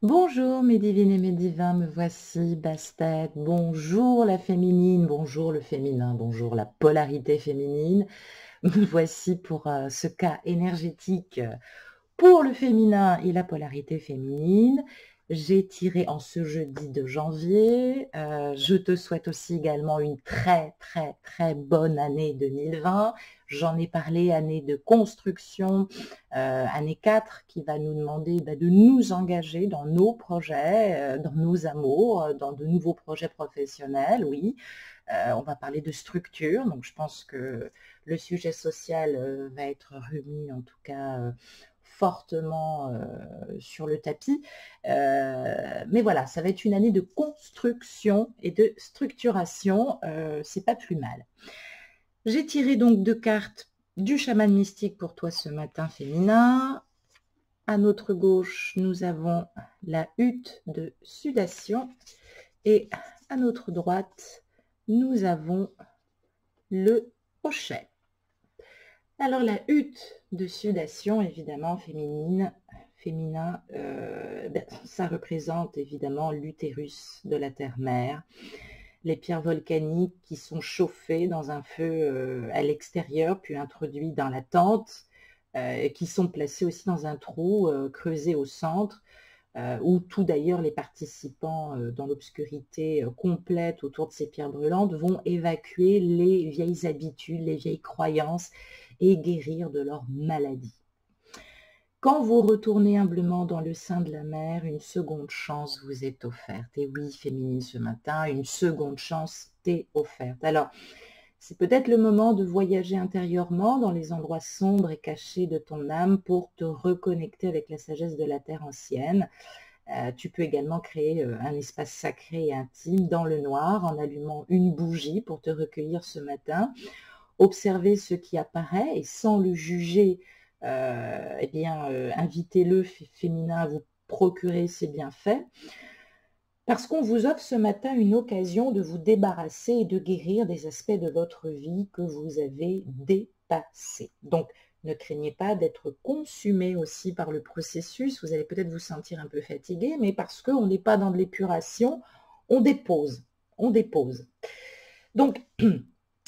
Bonjour mes divines et mes divins, me voici, Bastet. Bonjour la féminine, bonjour le féminin, bonjour la polarité féminine. Me voici pour ce cas énergétique pour le féminin et la polarité féminine. J'ai tiré en ce jeudi de janvier. Je te souhaite aussi également une très bonne année 2020. J'en ai parlé, année de construction, année 4 qui va nous demander de nous engager dans nos projets, dans nos amours, dans de nouveaux projets professionnels, oui. On va parler de structure, donc je pense que le sujet social va être remis en tout cas fortement sur le tapis. Mais voilà, ça va être une année de construction et de structuration, c'est pas plus mal. J'ai tiré donc 2 cartes du chaman mystique pour toi ce matin féminin. À notre gauche, nous avons la hutte de sudation et à notre droite, nous avons le hochet. Alors la hutte de sudation, évidemment féminin, ça représente évidemment l'utérus de la terre-mère, les pierres volcaniques qui sont chauffées dans un feu à l'extérieur, puis introduites dans la tente, qui sont placées aussi dans un trou creusé au centre, où tous d'ailleurs les participants dans l'obscurité complète autour de ces pierres brûlantes vont évacuer les vieilles habitudes, les vieilles croyances et guérir de leur maladie. Quand vous retournez humblement dans le sein de la mer, une seconde chance vous est offerte. Et oui, féminine ce matin, une seconde chance t'est offerte. Alors, c'est peut-être le moment de voyager intérieurement dans les endroits sombres et cachés de ton âme pour te reconnecter avec la sagesse de la terre ancienne. Tu peux également créer un espace sacré et intime dans le noir en allumant une bougie pour te recueillir ce matin. Observer ce qui apparaît et sans le juger, invitez-le féminin à vous procurer ses bienfaits. Parce qu'on vous offre ce matin une occasion de vous débarrasser et de guérir des aspects de votre vie que vous avez dépassés. Donc, ne craignez pas d'être consumé aussi par le processus. Vous allez peut-être vous sentir un peu fatigué, mais parce qu'on n'est pas dans de l'épuration, on dépose. On dépose. Donc,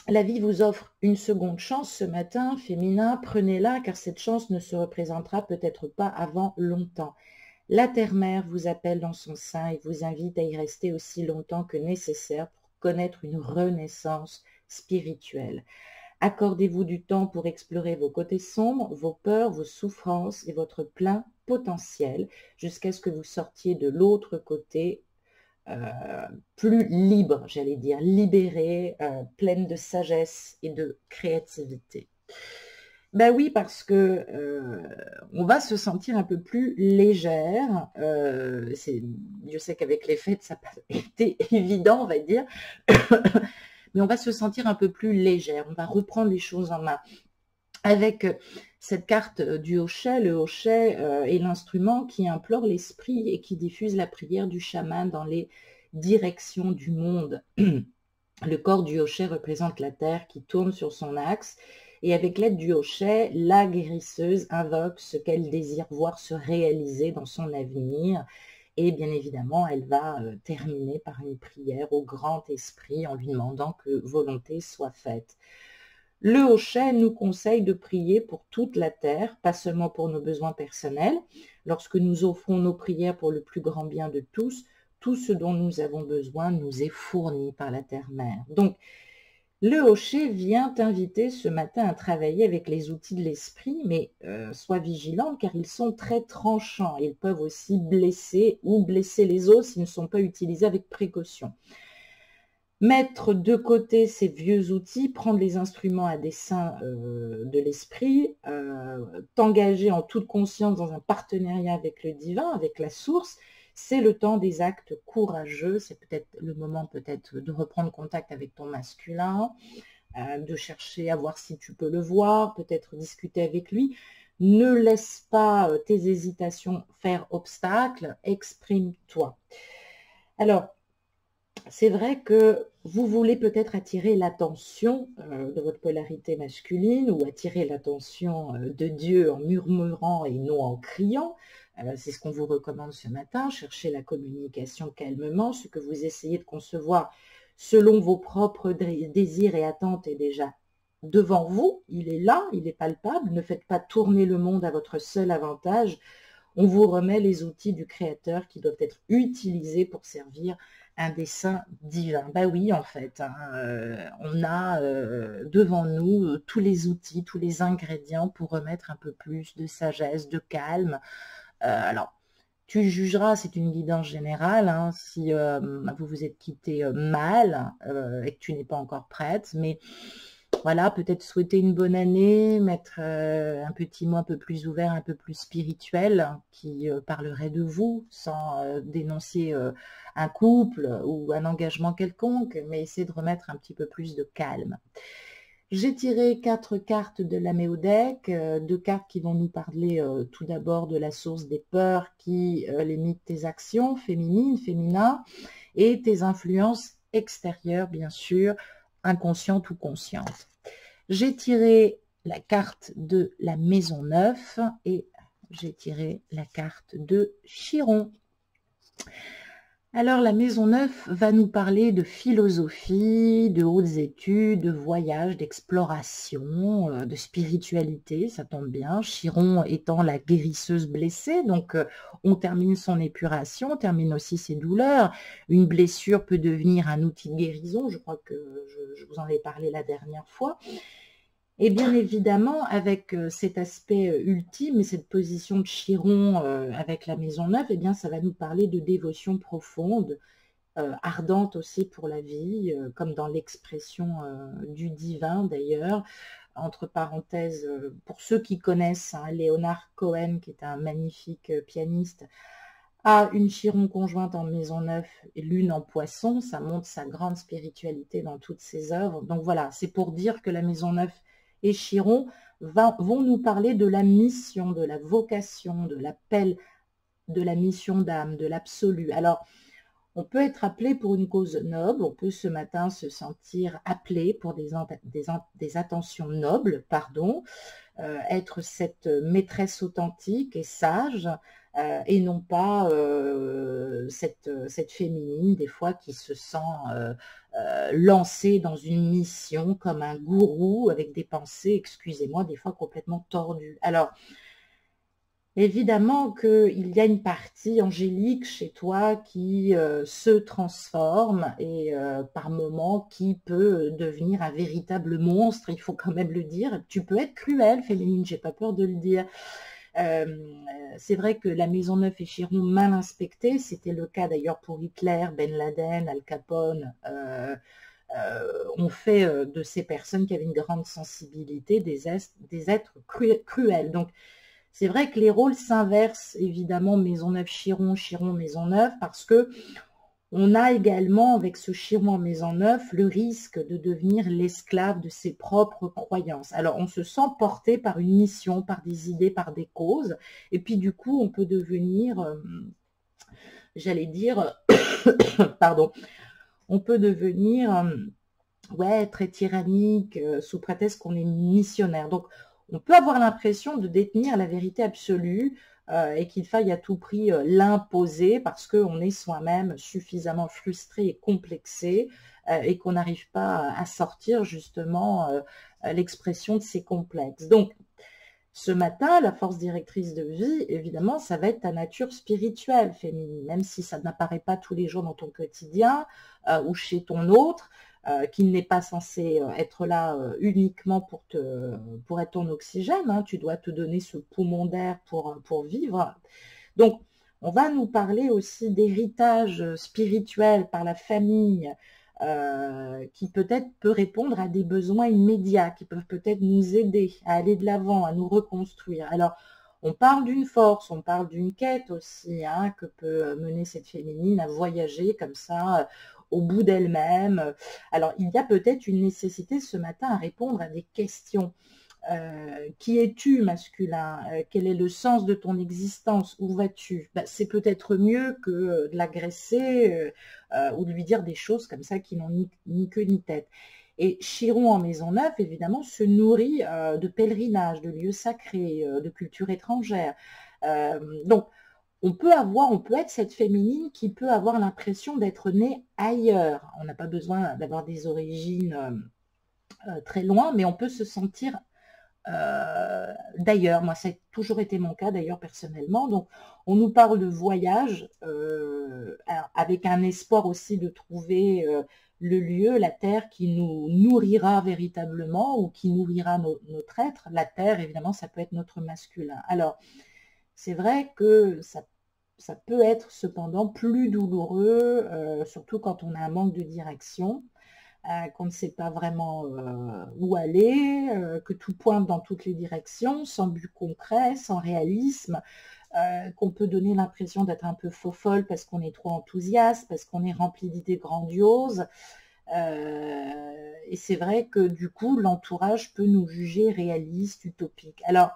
la vie vous offre une seconde chance ce matin, féminin, prenez-la car cette chance ne se représentera peut-être pas avant longtemps. La terre-mère vous appelle dans son sein et vous invite à y rester aussi longtemps que nécessaire pour connaître une renaissance spirituelle. Accordez-vous du temps pour explorer vos côtés sombres, vos peurs, vos souffrances et votre plein potentiel jusqu'à ce que vous sortiez de l'autre côté plus libre, j'allais dire, libérée, pleine de sagesse et de créativité. Ben oui, parce que on va se sentir un peu plus légère. Dieu sait qu'avec les fêtes, ça n'a pas été évident, on va dire. Mais on va se sentir un peu plus légère. On va reprendre les choses en main. Avec cette carte du hochet, le hochet est l'instrument qui implore l'esprit et qui diffuse la prière du chaman dans les directions du monde. Le corps du hochet représente la terre qui tourne sur son axe et avec l'aide du hochet, la guérisseuse invoque ce qu'elle désire voir se réaliser dans son avenir et bien évidemment, elle va terminer par une prière au grand esprit en lui demandant que volonté soit faite. Le hochet nous conseille de prier pour toute la terre, pas seulement pour nos besoins personnels. Lorsque nous offrons nos prières pour le plus grand bien de tous, tout ce dont nous avons besoin nous est fourni par la terre-mère. Donc, le hochet vient t'inviter ce matin à travailler avec les outils de l'esprit, mais sois vigilante car ils sont très tranchants. Ils peuvent aussi blesser ou blesser les os s'ils ne sont pas utilisés avec précaution. Mettre de côté ces vieux outils, prendre les instruments à dessein de l'esprit, t'engager en toute conscience dans un partenariat avec le divin, avec la source, c'est le temps des actes courageux. C'est peut-être le moment peut-être de reprendre contact avec ton masculin, de chercher à voir si tu peux le voir, peut-être discuter avec lui. Ne laisse pas tes hésitations faire obstacle, exprime-toi. Alors, c'est vrai que vous voulez peut-être attirer l'attention de votre polarité masculine ou attirer l'attention de Dieu en murmurant et non en criant. C'est ce qu'on vous recommande ce matin. Cherchez la communication calmement. Ce que vous essayez de concevoir selon vos propres désirs et attentes est déjà devant vous. Il est là, il est palpable. Ne faites pas tourner le monde à votre seul avantage. On vous remet les outils du Créateur qui doivent être utilisés pour servir un dessein divin. Bah oui, en fait, hein, on a devant nous tous les outils, tous les ingrédients pour remettre un peu plus de sagesse, de calme. Alors, tu jugeras, c'est une guidance générale, hein, si vous vous êtes quitté mal et que tu n'es pas encore prête, mais voilà, peut-être souhaiter une bonne année, mettre un petit mot un peu plus ouvert, un peu plus spirituel, qui parlerait de vous, sans dénoncer un couple ou un engagement quelconque, mais essayer de remettre un petit peu plus de calme. J'ai tiré 4 cartes de l'Améo Deck, 2 cartes qui vont nous parler tout d'abord de la source des peurs qui limitent tes actions féminines, féminin, et tes influences extérieures, bien sûr, inconscientes ou conscientes. J'ai tiré la carte de la Maison 9 et j'ai tiré la carte de Chiron. Alors, la Maison 9 va nous parler de philosophie, de hautes études, de voyages, d'exploration, de spiritualité, ça tombe bien. Chiron étant la guérisseuse blessée, donc on termine son épuration, on termine aussi ses douleurs. Une blessure peut devenir un outil de guérison, je crois que je vous en ai parlé la dernière fois. Et bien évidemment, avec cet aspect ultime et cette position de Chiron avec la Maison 9, eh bien, ça va nous parler de dévotion profonde, ardente aussi pour la vie, comme dans l'expression du divin d'ailleurs. Entre parenthèses, pour ceux qui connaissent, hein, Leonard Cohen, qui est un magnifique pianiste, a une Chiron conjointe en Maison 9 et l'une en Poisson. Ça montre sa grande spiritualité dans toutes ses œuvres. Donc voilà, c'est pour dire que la Maison 9 et Chiron vont nous parler de la mission, de la vocation, de l'appel, de la mission d'âme, de l'absolu. Alors, on peut être appelé pour une cause noble, on peut ce matin se sentir appelé pour des attentions nobles, pardon, être cette maîtresse authentique et sage, et non pas cette féminine, des fois, qui se sent lancée dans une mission comme un gourou avec des pensées, excusez-moi, des fois complètement tordues. Alors, évidemment qu'il y a une partie angélique chez toi qui se transforme et par moments qui peut devenir un véritable monstre, il faut quand même le dire. Tu peux être cruelle, féminine, j'ai pas peur de le dire. C'est vrai que la Maison 9 et Chiron mal inspectées, c'était le cas d'ailleurs pour Hitler, Ben Laden, Al Capone, ont fait de ces personnes qui avaient une grande sensibilité des êtres cruels. Donc, c'est vrai que les rôles s'inversent, évidemment, Maison 9, Chiron, Chiron, Maison 9, parce que on a également, avec ce Chiron en Maison 9, le risque de devenir l'esclave de ses propres croyances. Alors, on se sent porté par une mission, par des idées, par des causes, et puis du coup, on peut devenir, j'allais dire, pardon, on peut devenir, ouais, très tyrannique, sous prétexte qu'on est missionnaire. Donc, on peut avoir l'impression de détenir la vérité absolue et qu'il faille à tout prix l'imposer parce qu'on est soi-même suffisamment frustré et complexé et qu'on n'arrive pas à sortir justement l'expression de ces complexes. Donc, ce matin, la force directrice de vie, évidemment, ça va être ta nature spirituelle féminine, même si ça n'apparaît pas tous les jours dans ton quotidien ou chez ton autre, qui n'est pas censé être là uniquement pour être ton oxygène, hein. Tu dois te donner ce poumon d'air pour vivre. Donc, on va nous parler aussi d'héritage spirituel par la famille, qui peut-être peut répondre à des besoins immédiats, qui peuvent peut-être nous aider à aller de l'avant, à nous reconstruire. Alors, on parle d'une force, on parle d'une quête aussi, hein, que peut mener cette féminine à voyager comme ça, au bout d'elle-même. Alors, il y a peut-être une nécessité ce matin à répondre à des questions. Qui es-tu, masculin? Quel est le sens de ton existence? Où vas-tu? C'est peut-être mieux que de l'agresser ou de lui dire des choses comme ça qui n'ont ni queue ni tête. Et Chiron en Maison 9, évidemment, se nourrit de pèlerinages, de lieux sacrés, de culture étrangère. Donc, on peut être cette féminine qui peut avoir l'impression d'être née ailleurs. On n'a pas besoin d'avoir des origines très loin, mais on peut se sentir d'ailleurs. Moi, ça a toujours été mon cas d'ailleurs personnellement. Donc, on nous parle de voyage avec un espoir aussi de trouver le lieu, la terre qui nous nourrira véritablement ou qui nourrira notre être. La terre, évidemment, ça peut être notre masculin. Alors, c'est vrai que ça peut être cependant plus douloureux, surtout quand on a un manque de direction, qu'on ne sait pas vraiment où aller, que tout pointe dans toutes les directions, sans but concret, sans réalisme, qu'on peut donner l'impression d'être un peu faux-folle parce qu'on est trop enthousiaste, parce qu'on est rempli d'idées grandioses. Et c'est vrai que du coup, l'entourage peut nous juger réalistes, utopiques. Alors,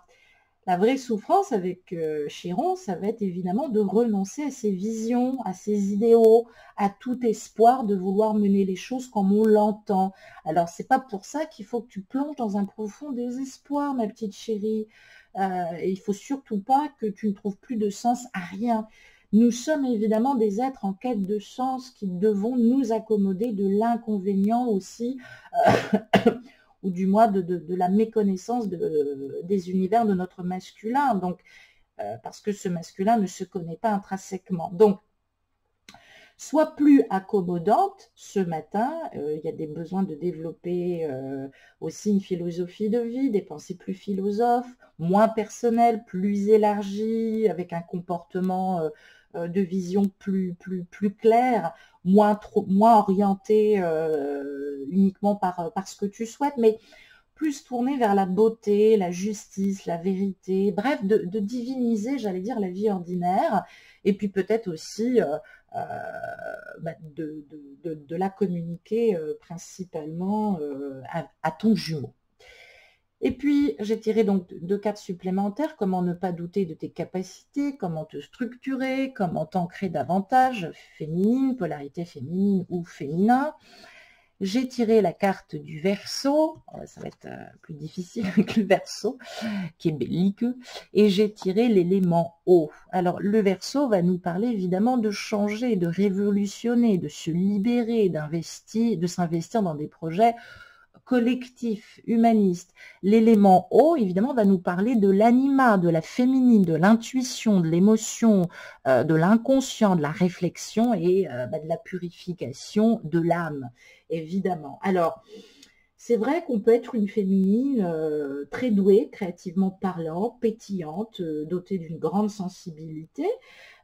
la vraie souffrance avec Chiron, ça va être évidemment de renoncer à ses visions, à ses idéaux, à tout espoir de vouloir mener les choses comme on l'entend. Alors, c'est pas pour ça qu'il faut que tu plonges dans un profond désespoir, ma petite chérie. Et il faut surtout pas que tu ne trouves plus de sens à rien. Nous sommes évidemment des êtres en quête de sens qui devons nous accommoder de l'inconvénient aussi. Ou du moins de la méconnaissance des univers de notre masculin, donc, parce que ce masculin ne se connaît pas intrinsèquement. Donc, sois plus accommodante ce matin, il y a des besoins de développer aussi une philosophie de vie, des pensées plus philosophes, moins personnelles, plus élargies, avec un comportement de vision plus clair, moins orienté uniquement par ce que tu souhaites, mais plus tourné vers la beauté, la justice, la vérité, bref, de diviniser, j'allais dire, la vie ordinaire, et puis peut-être aussi de la communiquer principalement à ton jumeau. Et puis, j'ai tiré donc 2 cartes supplémentaires, comment ne pas douter de tes capacités, comment te structurer, comment t'ancrer davantage, féminine, polarité féminine ou féminin. J'ai tiré la carte du Verseau, ça va être plus difficile avec le Verseau, qui est belliqueux, et j'ai tiré l'élément eau. Alors, le Verseau va nous parler évidemment de changer, de révolutionner, de se libérer, de s'investir dans des projets collectif, humaniste. L'élément eau, évidemment, va nous parler de l'anima, de la féminine, de l'intuition, de l'émotion, de l'inconscient, de la réflexion et de la purification de l'âme, évidemment. Alors, c'est vrai qu'on peut être une féminine très douée, créativement parlant, pétillante, dotée d'une grande sensibilité.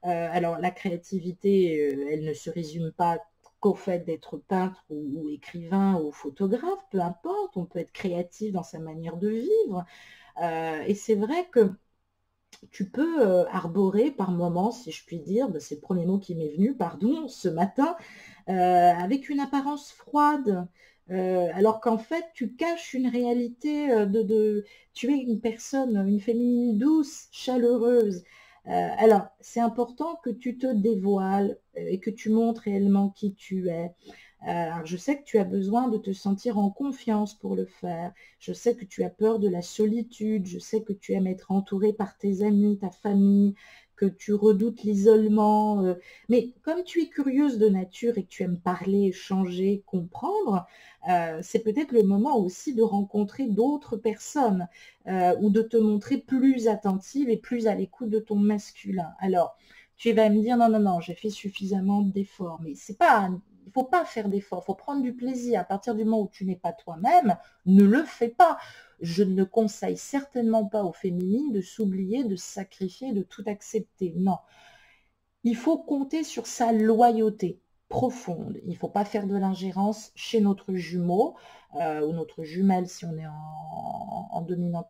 Alors, la créativité, elle ne se résume pas qu'au fait d'être peintre ou écrivain ou photographe, peu importe, on peut être créatif dans sa manière de vivre. Et c'est vrai que tu peux arborer par moments, si je puis dire, c'est le premier mot qui m'est venu, pardon, ce matin, avec une apparence froide, alors qu'en fait, tu caches une réalité tu es une personne, une féminine douce, chaleureuse. Alors, c'est important que tu te dévoiles et que tu montres réellement qui tu es. Alors, je sais que tu as besoin de te sentir en confiance pour le faire. Je sais que tu as peur de la solitude. Je sais que tu aimes être entouré par tes amis, ta famille, que tu redoutes l'isolement. Mais comme tu es curieuse de nature et que tu aimes parler, échanger, comprendre, c'est peut-être le moment aussi de rencontrer d'autres personnes ou de te montrer plus attentive et plus à l'écoute de ton masculin. Alors, tu vas me dire, non, non, non, j'ai fait suffisamment d'efforts, mais c'est pas, il ne faut pas faire d'efforts, il faut prendre du plaisir. À partir du moment où tu n'es pas toi-même, ne le fais pas. Je ne conseille certainement pas aux féminines de s'oublier, de se sacrifier, de tout accepter. Non. Il faut compter sur sa loyauté profonde. Il ne faut pas faire de l'ingérence chez notre jumeau ou notre jumelle si on est en dominant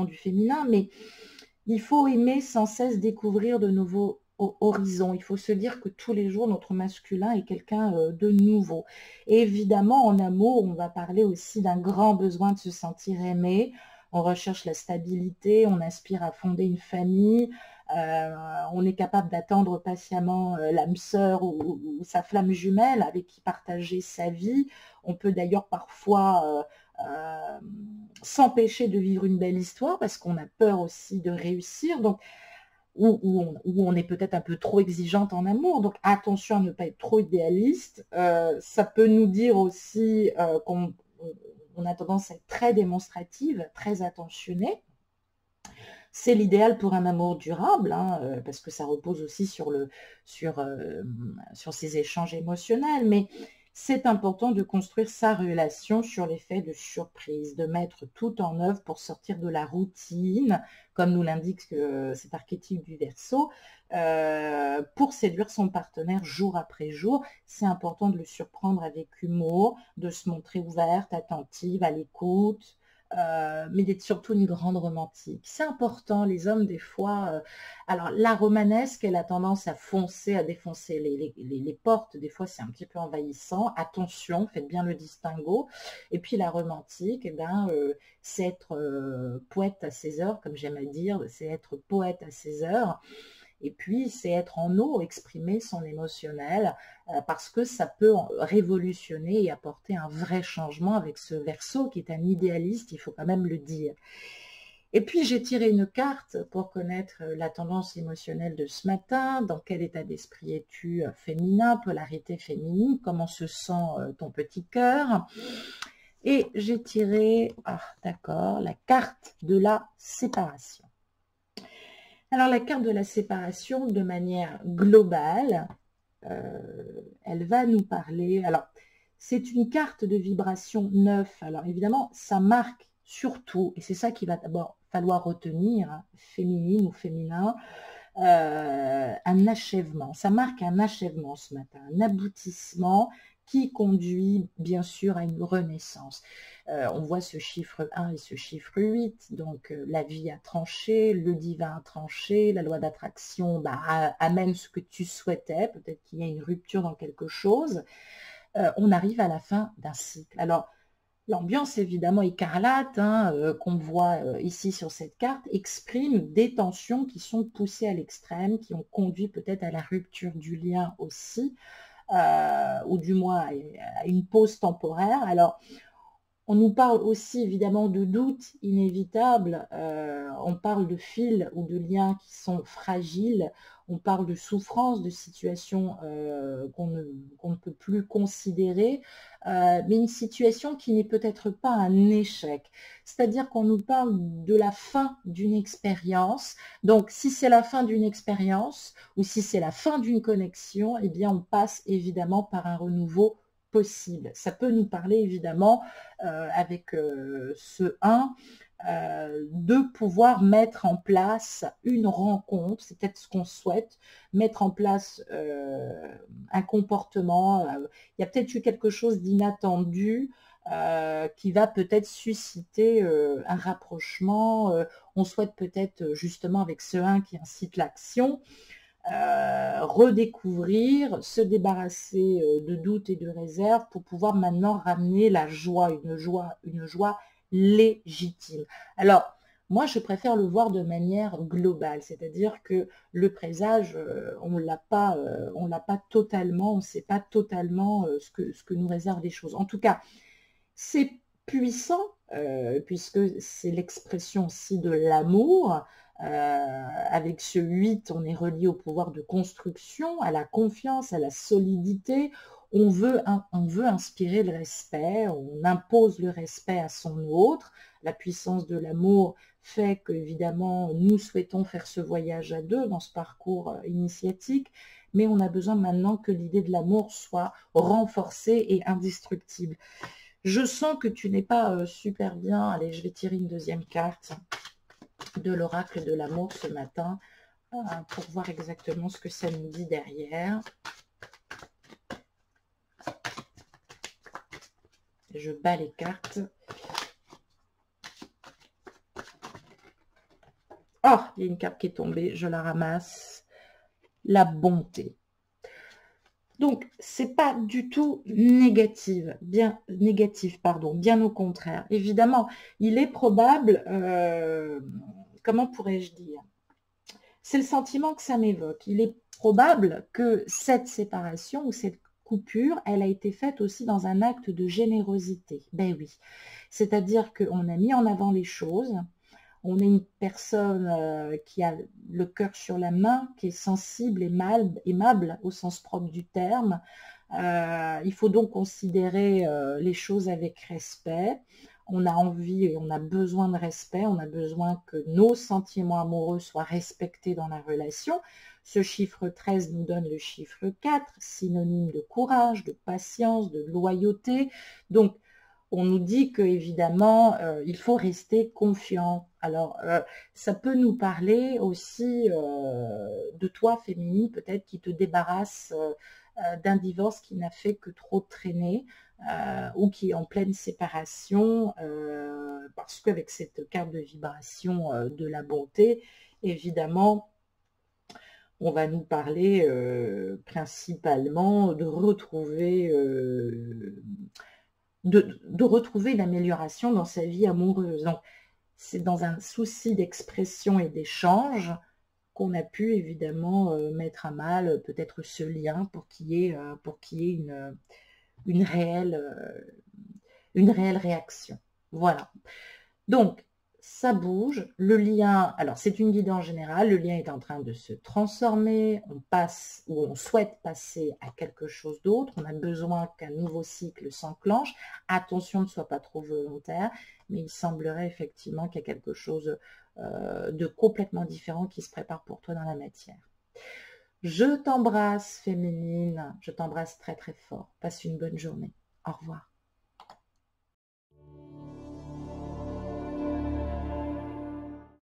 du féminin, mais il faut aimer sans cesse découvrir de nouveaux horizons. Il faut se dire que tous les jours, notre masculin est quelqu'un de nouveau. Et évidemment, en amour, on va parler aussi d'un grand besoin de se sentir aimé. On recherche la stabilité, on aspire à fonder une famille, on est capable d'attendre patiemment l'âme sœur ou sa flamme jumelle avec qui partager sa vie. On peut d'ailleurs parfois s'empêcher de vivre une belle histoire parce qu'on a peur aussi de réussir. Donc, où on est peut-être un peu trop exigeante en amour. Donc attention à ne pas être trop idéaliste. Ça peut nous dire aussi qu'on on a tendance à être très démonstrative, très attentionnée. C'est l'idéal pour un amour durable, hein, parce que ça repose aussi sur ces échanges émotionnels. Mais c'est important de construire sa relation sur l'effet de surprise, de mettre tout en œuvre pour sortir de la routine, comme nous l'indique cet archétype du Verseau, pour séduire son partenaire jour après jour. C'est important de le surprendre avec humour, de se montrer ouverte, attentive, à l'écoute, mais d'être surtout une grande romantique. C'est important, les hommes, des fois... alors, la romanesque, elle a tendance à foncer, à défoncer les portes. Des fois, c'est un petit peu envahissant. Attention, faites bien le distinguo. Et puis, la romantique, eh ben, c'est être poète à ses heures, comme j'aime à dire. C'est être poète à ses heures. Et puis, c'est être en eau, exprimer son émotionnel, parce que ça peut révolutionner et apporter un vrai changement avec ce Verseau qui est un idéaliste, il faut quand même le dire. Et puis, j'ai tiré une carte pour connaître la tendance émotionnelle de ce matin, dans quel état d'esprit es-tu féminin, polarité féminine, comment se sent ton petit cœur. Et j'ai tiré, d'accord, la carte de la séparation. Alors, la carte de la séparation, de manière globale, elle va nous parler... Alors, c'est une carte de vibration 9. Alors, évidemment, ça marque surtout, et c'est ça qu'il va d'abord falloir retenir, hein, féminine ou féminin, un achèvement. Ça marque un achèvement ce matin, un aboutissement qui conduit bien sûr à une renaissance. On voit ce chiffre 1 et ce chiffre 8, donc la vie a tranché, le divin a tranché, la loi d'attraction amène ce que tu souhaitais, peut-être qu'il y a une rupture dans quelque chose. On arrive à la fin d'un cycle. Alors, l'ambiance évidemment écarlate qu'on voit ici sur cette carte exprime des tensions qui sont poussées à l'extrême, qui ont conduit peut-être à la rupture du lien aussi, ou du moins à une pause temporaire. Alors, on nous parle aussi évidemment de doutes inévitables, on parle de fils ou de liens qui sont fragiles, on parle de souffrances, de situations qu'on ne peut plus considérer, mais une situation qui n'est peut-être pas un échec. C'est-à-dire qu'on nous parle de la fin d'une expérience. Donc, si c'est la fin d'une expérience ou si c'est la fin d'une connexion, eh bien, on passe évidemment par un renouveau possible. Ça peut nous parler évidemment avec ce 1 de pouvoir mettre en place une rencontre, c'est peut-être ce qu'on souhaite, mettre en place un comportement, il y a peut-être eu quelque chose d'inattendu qui va peut-être susciter un rapprochement, on souhaite peut-être justement avec ce 1 qui incite l'action, redécouvrir, se débarrasser de doutes et de réserves pour pouvoir maintenant ramener la joie, une joie légitime. Alors, moi, je préfère le voir de manière globale, c'est-à-dire que le présage, on l'a pas totalement, on ne sait pas totalement ce que nous réservent les choses. En tout cas, c'est puissant, puisque c'est l'expression aussi de l'amour. Avec ce 8, on est relié au pouvoir de construction, à la confiance, à la solidité. On veut inspirer le respect, on impose le respect à son autre. La puissance de l'amour fait qu'évidemment, nous souhaitons faire ce voyage à deux dans ce parcours initiatique, mais on a besoin maintenant que l'idée de l'amour soit renforcée et indestructible. Je sens que tu n'es pas super bien. Allez, je vais tirer une deuxième carte de l'oracle de l'amour ce matin pour voir exactement ce que ça nous dit derrière. Je bats les cartes. Oh, il y a une carte qui est tombée, je la ramasse. La bonté. Donc, c'est pas du tout négatif, bien au contraire. Évidemment, il est probable, comment pourrais-je dire? C'est le sentiment que ça m'évoque. Il est probable que cette séparation ou cette coupure, elle a été faite aussi dans un acte de générosité. Ben oui, c'est-à-dire qu'on a mis en avant les choses, On est une personne qui a le cœur sur la main, qui est sensible, aimable au sens propre du terme. Il faut donc considérer les choses avec respect. On a envie et on a besoin de respect, on a besoin que nos sentiments amoureux soient respectés dans la relation. Ce chiffre 13 nous donne le chiffre 4, synonyme de courage, de patience, de loyauté. Donc, on nous dit que évidemment, il faut rester confiant. Alors, ça peut nous parler aussi de toi, féminine, peut-être qui te débarrasse d'un divorce qui n'a fait que trop traîner ou qui est en pleine séparation, parce qu'avec cette carte de vibration de la bonté, évidemment, on va nous parler principalement de retrouver une amélioration dans sa vie amoureuse. Donc, c'est dans un souci d'expression et d'échange qu'on a pu évidemment mettre à mal peut-être ce lien pour qu'il y ait, une réelle réaction. Voilà. Donc, ça bouge, le lien, alors c'est une guidance générale, le lien est en train de se transformer, on passe ou on souhaite passer à quelque chose d'autre, on a besoin qu'un nouveau cycle s'enclenche. Attention, ne soit pas trop volontaire, mais il semblerait effectivement qu'il y a quelque chose de complètement différent qui se prépare pour toi dans la matière. Je t'embrasse, féminine, je t'embrasse très très fort. Passe une bonne journée. Au revoir.